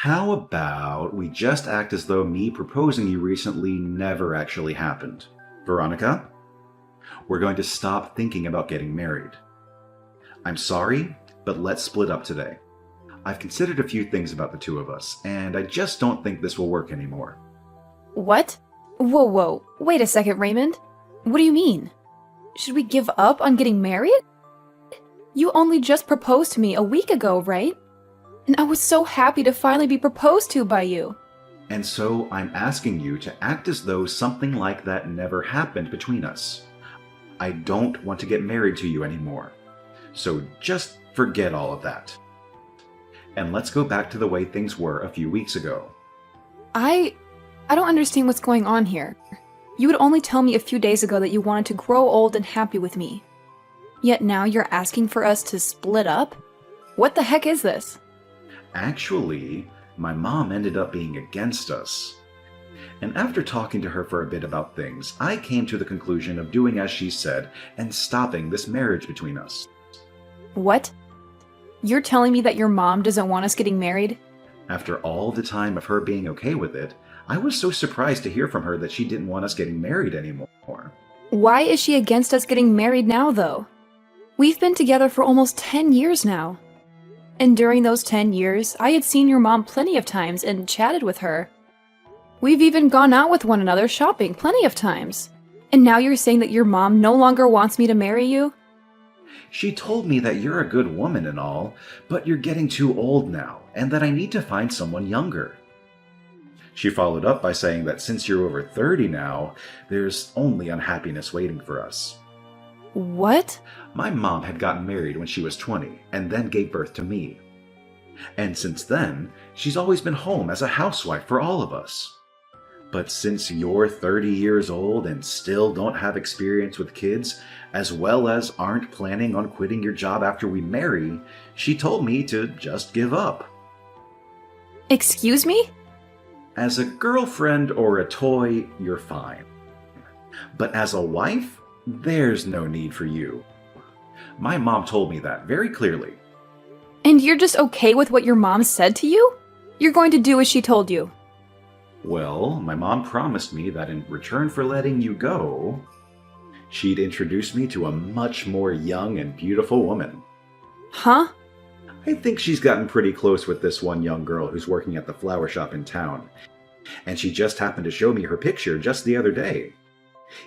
How about we just act as though me proposing you recently never actually happened? Veronica, we're going to stop thinking about getting married. I'm sorry, but let's split up today. I've considered a few things about the two of us, and I just don't think this will work anymore. What? Whoa. Wait a second, Raymond. What do you mean? Should we give up on getting married? You only just proposed to me a week ago, right? And I was so happy to finally be proposed to by you. And so I'm asking you to act as though something like that never happened between us. I don't want to get married to you anymore. So just forget all of that. And let's go back to the way things were a few weeks ago. I don't understand what's going on here. You would only tell me a few days ago that you wanted to grow old and happy with me. Yet now you're asking for us to split up? What the heck is this? Actually, my mom ended up being against us. And after talking to her for a bit about things, I came to the conclusion of doing as she said and stopping this marriage between us. What? You're telling me that your mom doesn't want us getting married? After all the time of her being okay with it, I was so surprised to hear from her that she didn't want us getting married anymore. Why is she against us getting married now, though? We've been together for almost 10 years now. And during those 10 years, I had seen your mom plenty of times and chatted with her. We've even gone out with one another shopping plenty of times. And now you're saying that your mom no longer wants me to marry you? She told me that you're a good woman and all, but you're getting too old now, and that I need to find someone younger. She followed up by saying that since you're over 30 now, there's only unhappiness waiting for us. What? My mom had gotten married when she was 20 and then gave birth to me. And since then, she's always been home as a housewife for all of us. But since you're 30 years old and still don't have experience with kids, as well as aren't planning on quitting your job after we marry, she told me to just give up. Excuse me? As a girlfriend or a toy, you're fine. But as a wife, there's no need for you. My mom told me that very clearly. And you're just okay with what your mom said to you? You're going to do as she told you. Well, my mom promised me that in return for letting you go, she'd introduce me to a much more young and beautiful woman. Huh? I think she's gotten pretty close with this one young girl who's working at the flower shop in town. And she just happened to show me her picture just the other day.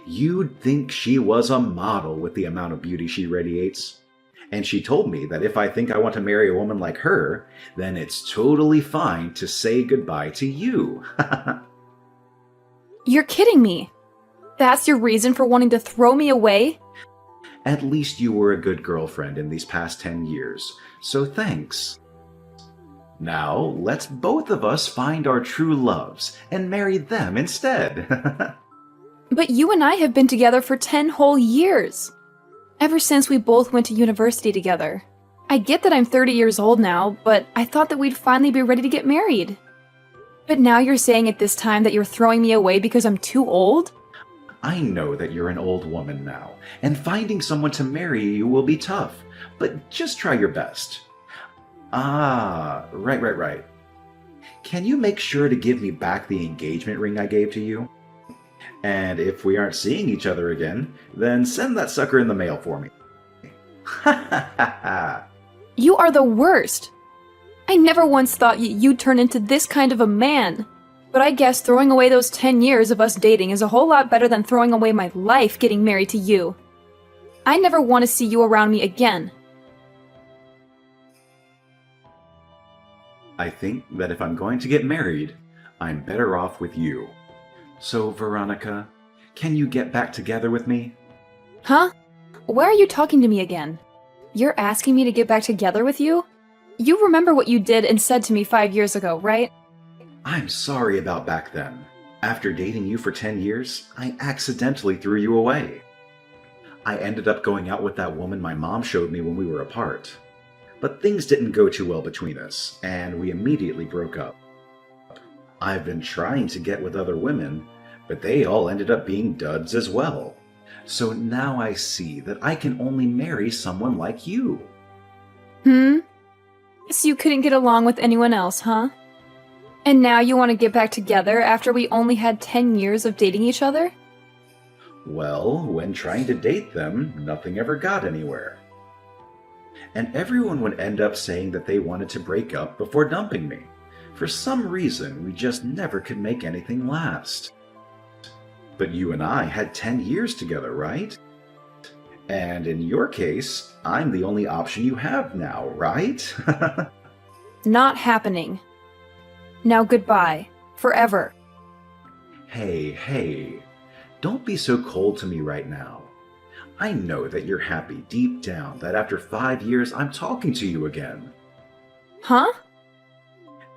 You'd think she was a model with the amount of beauty she radiates. And she told me that if I think I want to marry a woman like her, then it's totally fine to say goodbye to you. You're kidding me. That's your reason for wanting to throw me away? At least you were a good girlfriend in these past 10 years, so thanks. Now, let's both of us find our true loves and marry them instead. But you and I have been together for 10 whole years. Ever since we both went to university together. I get that I'm 30 years old now, but I thought that we'd finally be ready to get married. But now you're saying at this time that you're throwing me away because I'm too old? I know that you're an old woman now, and finding someone to marry you will be tough, but just try your best. Ah, right. Can you make sure to give me back the engagement ring I gave to you? And if we aren't seeing each other again, then send that sucker in the mail for me. Ha ha ha ha! You are the worst! I never once thought you'd turn into this kind of a man. But I guess throwing away those 10 years of us dating is a whole lot better than throwing away my life getting married to you. I never want to see you around me again. I think that if I'm going to get married, I'm better off with you. So, Veronica, can you get back together with me? Huh? Why are you talking to me again? You're asking me to get back together with you? You remember what you did and said to me 5 years ago, right? I'm sorry about back then. After dating you for 10 years, I accidentally threw you away. I ended up going out with that woman my mom showed me when we were apart. But things didn't go too well between us, and we immediately broke up. I've been trying to get with other women, but they all ended up being duds as well. So now I see that I can only marry someone like you. So you couldn't get along with anyone else, huh? And now you want to get back together after we only had 10 years of dating each other? Well, when trying to date them, nothing ever got anywhere. And everyone would end up saying that they wanted to break up before dumping me. For some reason, we just never could make anything last. But you and I had 10 years together, right? And in your case, I'm the only option you have now, right? Not happening. Now goodbye. Forever. Hey, don't be so cold to me right now. I know that you're happy deep down that after 5 years I'm talking to you again. Huh?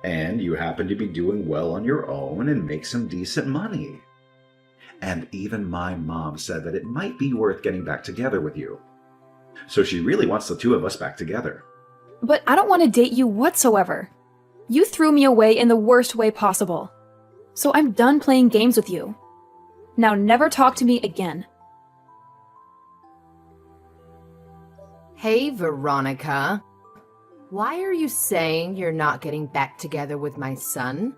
And you happen to be doing well on your own and make some decent money. And even my mom said that it might be worth getting back together with you. So she really wants the two of us back together. But I don't want to date you whatsoever. You threw me away in the worst way possible. So I'm done playing games with you. Now never talk to me again. Hey, Veronica. Why are you saying you're not getting back together with my son?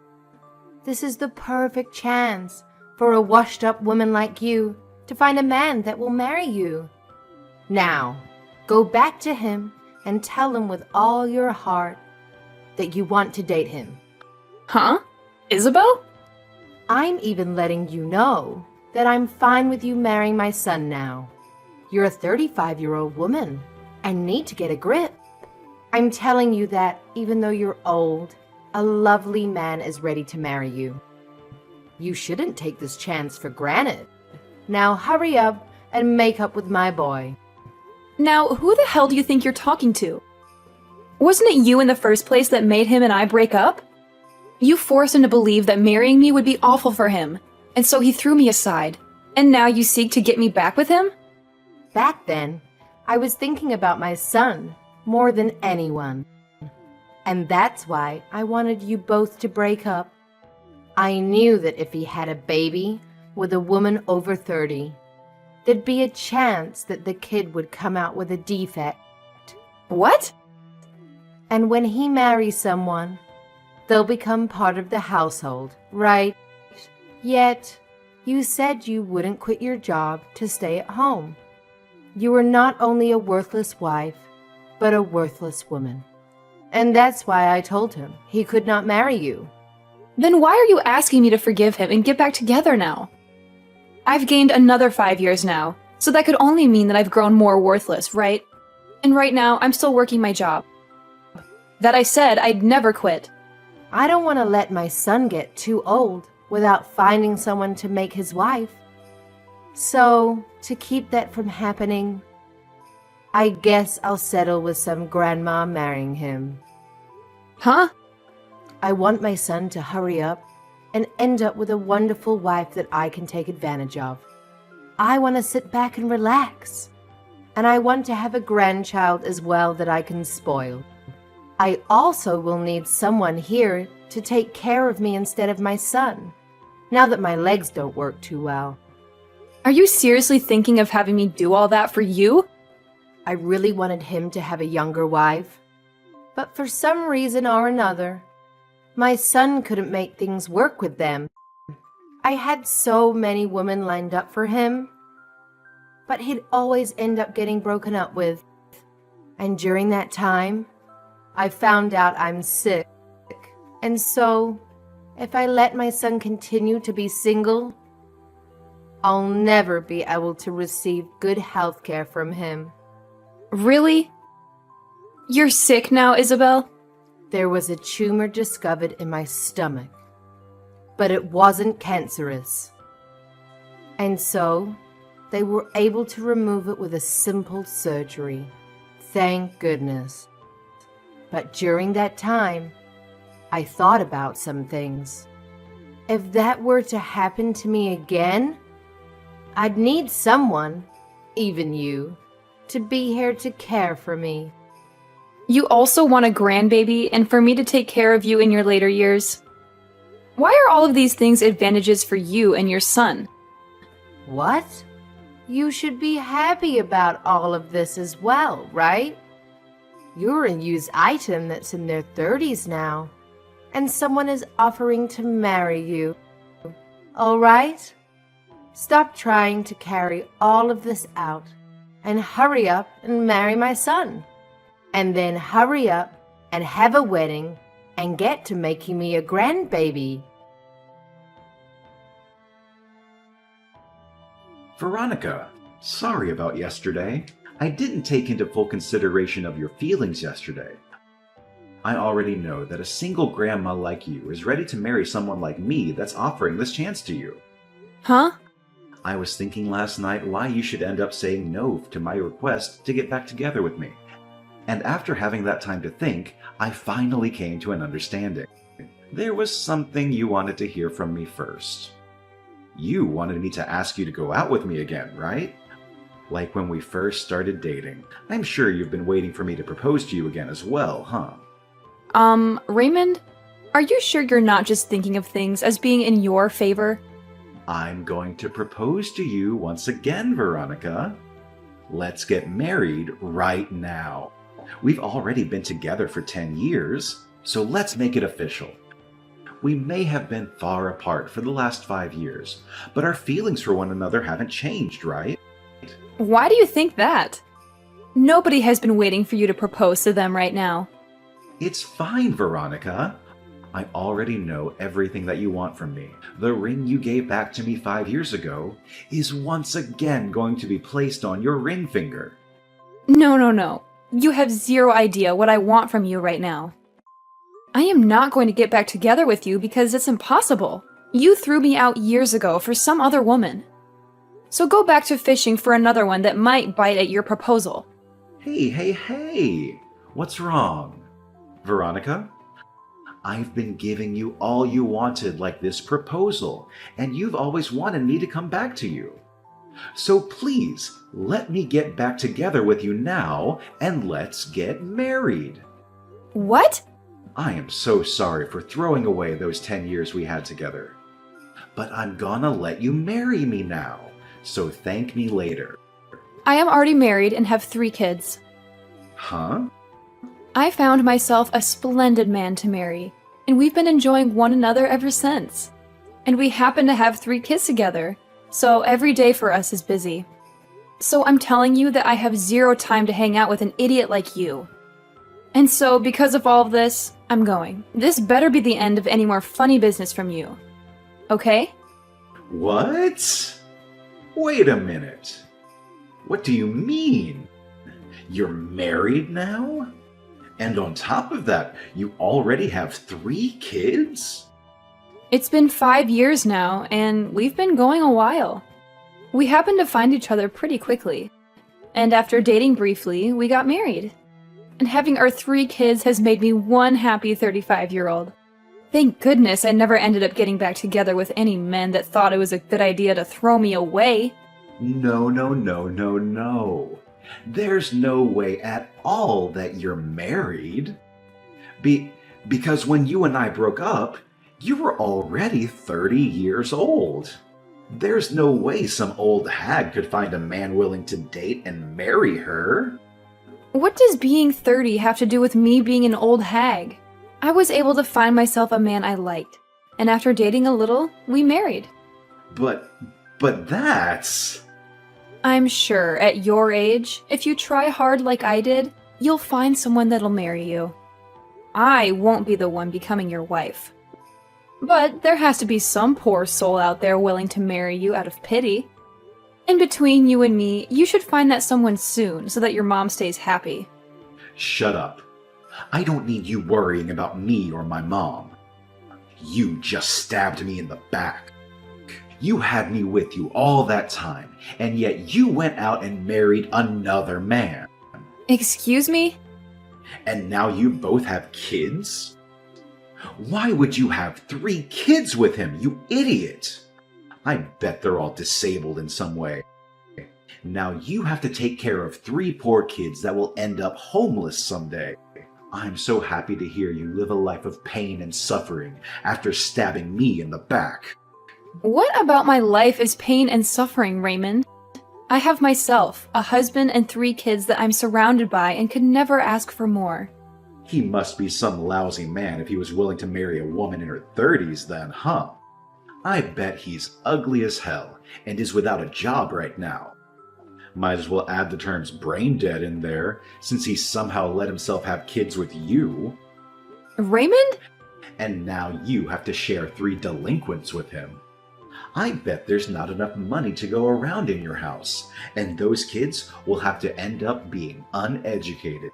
This is the perfect chance for a washed-up woman like you to find a man that will marry you. Now, go back to him and tell him with all your heart that you want to date him. Huh? Isabel? I'm even letting you know that I'm fine with you marrying my son now. You're a 35-year-old woman and need to get a grip. I'm telling you that even though you're old, a lovely man is ready to marry you. You shouldn't take this chance for granted. Now hurry up and make up with my boy. Now, who the hell do you think you're talking to? Wasn't it you in the first place that made him and I break up? You forced him to believe that marrying me would be awful for him, and so he threw me aside. And now you seek to get me back with him? Back then, I was thinking about my son more than anyone. And that's why I wanted you both to break up. I knew that if he had a baby with a woman over 30, there'd be a chance that the kid would come out with a defect. What? And when he marries someone, they'll become part of the household, right? Yet, you said you wouldn't quit your job to stay at home. You were not only a worthless wife, but a worthless woman. And that's why I told him he could not marry you. Then why are you asking me to forgive him and get back together now? I've gained another 5 years now, so that could only mean that I've grown more worthless, right? And right now, I'm still working my job. That I said I'd never quit. I don't want to let my son get too old without finding someone to make his wife. So, to keep that from happening, I guess I'll settle with some grandma marrying him. Huh? I want my son to hurry up and end up with a wonderful wife that I can take advantage of. I want to sit back and relax. And I want to have a grandchild as well that I can spoil. I also will need someone here to take care of me instead of my son, now that my legs don't work too well. Are you seriously thinking of having me do all that for you? I really wanted him to have a younger wife, but for some reason or another, my son couldn't make things work with them. I had so many women lined up for him, but he'd always end up getting broken up with. And during that time, I found out I'm sick. And so, if I let my son continue to be single, I'll never be able to receive good health care from him. Really? You're sick now, Isabel? There was a tumor discovered in my stomach, but it wasn't cancerous. And so, they were able to remove it with a simple surgery. Thank goodness. But during that time, I thought about some things. If that were to happen to me again, I'd need someone, even you, to be here to care for me. You also want a grandbaby and for me to take care of you in your later years? Why are all of these things advantages for you and your son? What? You should be happy about all of this as well, right? You're a used item that's in their 30s now. and someone is offering to marry you. All right? Stop trying to carry all of this out and hurry up and marry my son. And then hurry up and have a wedding and get to making me a grandbaby. Veronica, sorry about yesterday. I didn't take into full consideration of your feelings yesterday. I already know that a single grandma like you is ready to marry someone like me that's offering this chance to you. Huh? I was thinking last night why you should end up saying no to my request to get back together with me. And after having that time to think, I finally came to an understanding. There was something you wanted to hear from me first. You wanted me to ask you to go out with me again, right? Like when we first started dating. I'm sure you've been waiting for me to propose to you again as well, huh? Raymond, are you sure you're not just thinking of things as being in your favor? I'm going to propose to you once again, Veronica. Let's get married right now. We've already been together for 10 years, so let's make it official. We may have been far apart for the last 5 years, but our feelings for one another haven't changed, right? Why do you think that? Nobody has been waiting for you to propose to them right now. It's fine, Veronica. I already know everything that you want from me. The ring you gave back to me 5 years ago is once again going to be placed on your ring finger. No. You have zero idea what I want from you right now. I am not going to get back together with you because it's impossible. You threw me out years ago for some other woman. So go back to fishing for another one that might bite at your proposal. Hey. What's wrong? Veronica? I've been giving you all you wanted, like this proposal, and you've always wanted me to come back to you. So please, let me get back together with you now, and let's get married. What? I am so sorry for throwing away those 10 years we had together. But I'm gonna let you marry me now, so thank me later. I am already married and have 3 kids. Huh? I found myself a splendid man to marry, and we've been enjoying one another ever since. And we happen to have 3 kids together, so every day for us is busy. So I'm telling you that I have zero time to hang out with an idiot like you. And so, because of all of this, I'm going. This better be the end of any more funny business from you. Okay? What? Wait a minute. What do you mean? You're married now? And on top of that, you already have 3 kids? It's been 5 years now, and we've been going a while. We happened to find each other pretty quickly. And after dating briefly, we got married. And having our 3 kids has made me one happy 35-year-old. Thank goodness I never ended up getting back together with any men that thought it was a good idea to throw me away. No. There's no way at all that you're married. Because when you and I broke up, you were already 30 years old. There's no way some old hag could find a man willing to date and marry her. What does being 30 have to do with me being an old hag? I was able to find myself a man I liked, and after dating a little, we married. But that's... I'm sure, at your age, if you try hard like I did, you'll find someone that'll marry you. I won't be the one becoming your wife. But there has to be some poor soul out there willing to marry you out of pity. In between you and me, you should find that someone soon so that your mom stays happy. Shut up. I don't need you worrying about me or my mom. You just stabbed me in the back. You had me with you all that time, and yet you went out and married another man. Excuse me? And now you both have kids? Why would you have 3 kids with him, you idiot? I bet they're all disabled in some way. Now you have to take care of 3 poor kids that will end up homeless someday. I'm so happy to hear you live a life of pain and suffering after stabbing me in the back. What about my life is pain and suffering, Raymond? I have myself, a husband, and 3 kids that I'm surrounded by and could never ask for more. He must be some lousy man if he was willing to marry a woman in her 30s then, huh? I bet he's ugly as hell and is without a job right now. Might as well add the terms brain dead in there, since he somehow let himself have kids with you. Raymond? And now you have to share 3 delinquents with him. I bet there's not enough money to go around in your house, and those kids will have to end up being uneducated.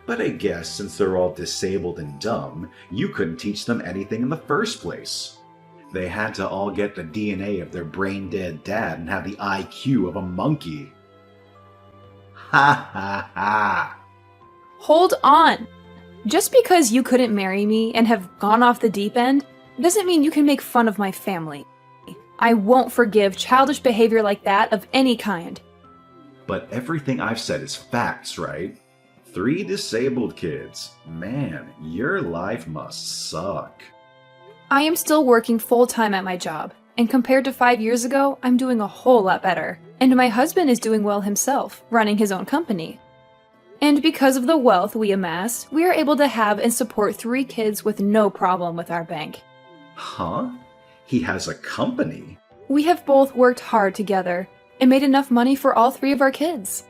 But I guess since they're all disabled and dumb, you couldn't teach them anything in the first place. They had to all get the DNA of their brain-dead dad and have the IQ of a monkey. Ha ha ha! Hold on! Just because you couldn't marry me and have gone off the deep end doesn't mean you can make fun of my family. I won't forgive childish behavior like that of any kind. But everything I've said is facts, right? 3 disabled kids. Man, your life must suck. I am still working full-time at my job, and compared to 5 years ago, I'm doing a whole lot better. And my husband is doing well himself, running his own company. And because of the wealth we amass, we are able to have and support 3 kids with no problem with our bank. Huh? He has a company? We have both worked hard together and made enough money for all 3 of our kids.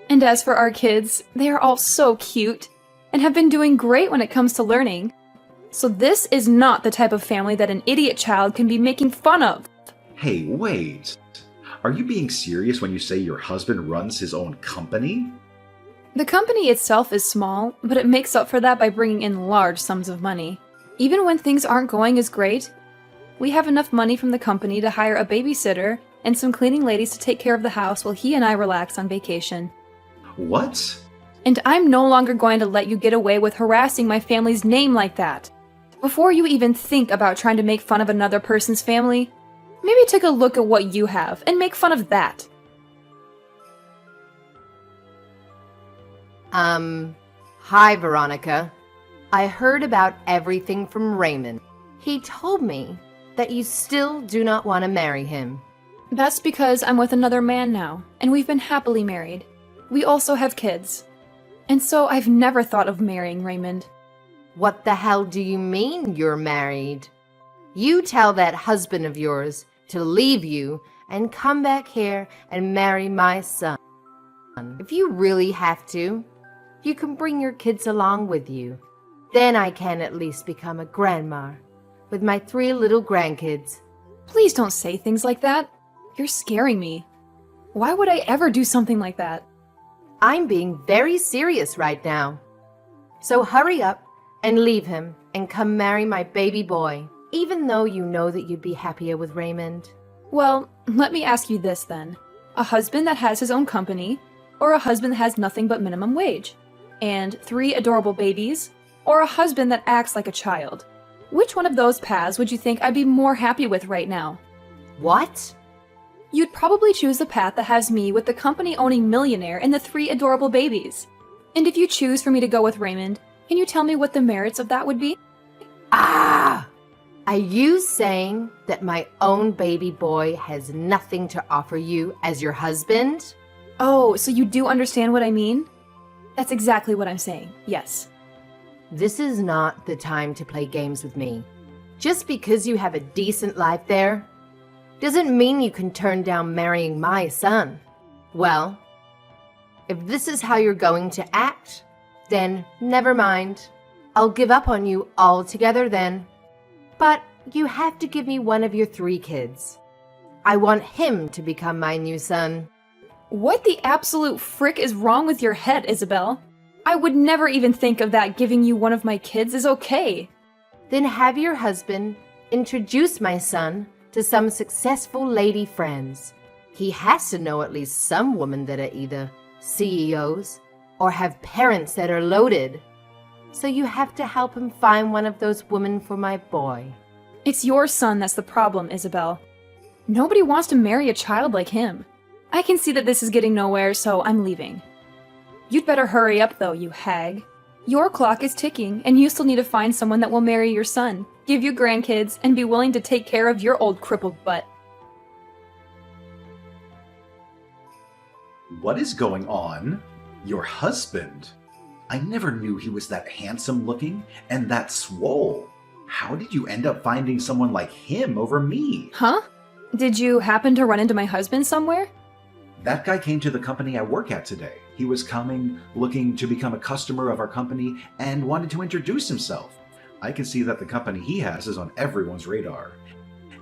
And as for our kids, they are all so cute and have been doing great when it comes to learning. So this is not the type of family that an idiot child can be making fun of. Hey, wait. Are you being serious when you say your husband runs his own company? The company itself is small, but it makes up for that by bringing in large sums of money. Even when things aren't going as great, we have enough money from the company to hire a babysitter and some cleaning ladies to take care of the house while he and I relax on vacation. What? And I'm no longer going to let you get away with harassing my family's name like that. Before you even think about trying to make fun of another person's family, maybe take a look at what you have and make fun of that. Hi, Veronica. I heard about everything from Raymond. He told me that you still do not want to marry him. That's because I'm with another man now, and we've been happily married. We also have kids. And so I've never thought of marrying Raymond. What the hell do you mean you're married? You tell that husband of yours to leave you and come back here and marry my son. If you really have to, you can bring your kids along with you. Then I can at least become a grandma with my 3 little grandkids. Please don't say things like that. You're scaring me. Why would I ever do something like that? I'm being very serious right now. So hurry up and leave him and come marry my baby boy, even though you know that you'd be happier with Raymond. Well, let me ask you this then. A husband that has his own company, or a husband that has nothing but minimum wage? And 3 adorable babies, or a husband that acts like a child? Which one of those paths would you think I'd be more happy with right now? What? You'd probably choose the path that has me with the company-owning millionaire and the 3 adorable babies. And if you choose for me to go with Raymond, can you tell me what the merits of that would be? Ah! Are you saying that my own baby boy has nothing to offer you as your husband? Oh, so you do understand what I mean? That's exactly what I'm saying, yes. This is not the time to play games with me. Just because you have a decent life there doesn't mean you can turn down marrying my son. Well, if this is how you're going to act, then never mind. I'll give up on you altogether then. But you have to give me one of your 3 kids. I want him to become my new son. What the absolute frick is wrong with your head, Isabel? I would never even think of that. Giving you one of my kids is okay. Then have your husband introduce my son to some successful lady friends. He has to know at least some women that are either CEOs or have parents that are loaded. So you have to help him find one of those women for my boy. It's your son that's the problem, Isabel. Nobody wants to marry a child like him. I can see that this is getting nowhere, so I'm leaving. You'd better hurry up, though, you hag. Your clock is ticking, and you still need to find someone that will marry your son, give you grandkids, and be willing to take care of your old crippled butt. What is going on? Your husband? I never knew he was that handsome looking and that swole. How did you end up finding someone like him over me? Huh? Did you happen to run into my husband somewhere? That guy came to the company I work at today. He was coming, looking to become a customer of our company, and wanted to introduce himself. I can see that the company he has is on everyone's radar.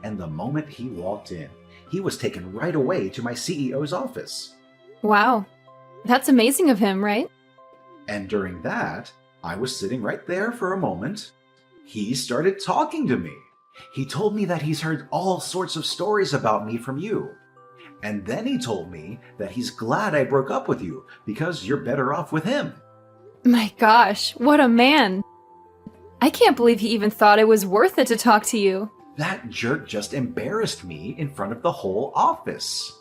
And the moment he walked in, he was taken right away to my CEO's office. Wow. That's amazing of him, right? And during that, I was sitting right there for a moment. He started talking to me. He told me that he's heard all sorts of stories about me from you. And then he told me that he's glad I broke up with you because you're better off with him. My gosh, what a man. I can't believe he even thought it was worth it to talk to you. That jerk just embarrassed me in front of the whole office.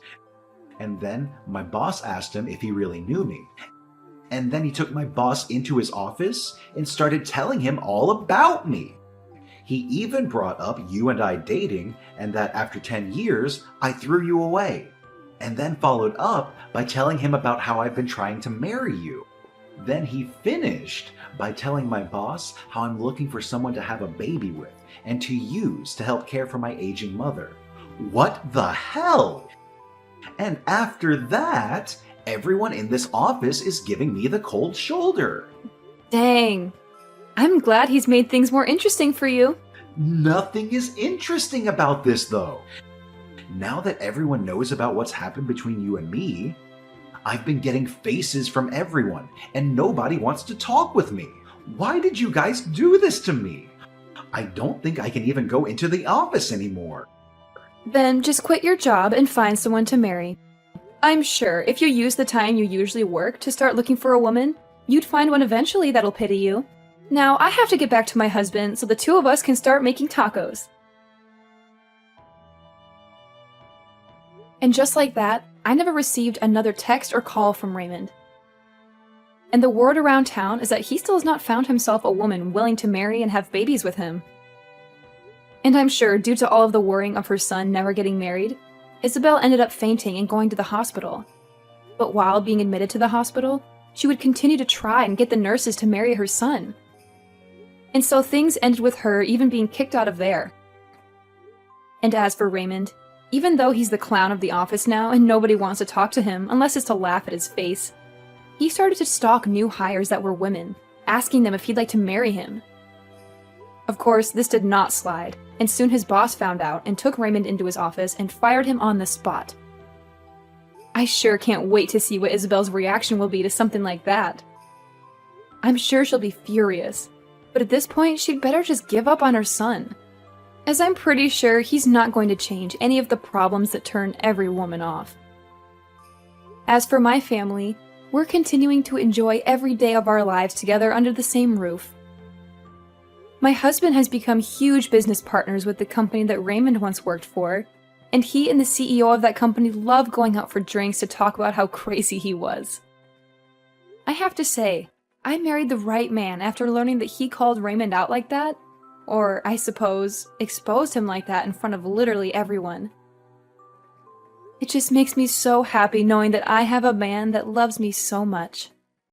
And then my boss asked him if he really knew me. And then he took my boss into his office and started telling him all about me. He even brought up you and I dating and that after 10 years, I threw you away. And then followed up by telling him about how I've been trying to marry you. Then he finished by telling my boss how I'm looking for someone to have a baby with and to use to help care for my aging mother. What the hell? And after that, everyone in this office is giving me the cold shoulder. Dang. I'm glad he's made things more interesting for you. Nothing is interesting about this, though. Now that everyone knows about what's happened between you and me, I've been getting faces from everyone, and nobody wants to talk with me. Why did you guys do this to me? I don't think I can even go into the office anymore. Then just quit your job and find someone to marry. I'm sure if you use the time you usually work to start looking for a woman, you'd find one eventually that'll pity you. Now, I have to get back to my husband so the two of us can start making tacos. And just like that, I never received another text or call from Raymond. And the word around town is that he still has not found himself a woman willing to marry and have babies with him. And I'm sure, due to all of the worrying of her son never getting married, Isabel ended up fainting and going to the hospital. But while being admitted to the hospital, she would continue to try and get the nurses to marry her son. And so things ended with her even being kicked out of there. And as for Raymond, even though he's the clown of the office now and nobody wants to talk to him unless it's to laugh at his face, he started to stalk new hires that were women, asking them if he'd like to marry him. Of course, this did not slide, and soon his boss found out and took Raymond into his office and fired him on the spot. I sure can't wait to see what Isabel's reaction will be to something like that. I'm sure she'll be furious, but at this point she'd better just give up on her son, as I'm pretty sure he's not going to change any of the problems that turn every woman off. As for my family, we're continuing to enjoy every day of our lives together under the same roof. My husband has become huge business partners with the company that Raymond once worked for, and he and the CEO of that company love going out for drinks to talk about how crazy he was. I have to say, I married the right man after learning that he called Raymond out like that, or, I suppose, exposed him like that in front of literally everyone. It just makes me so happy knowing that I have a man that loves me so much.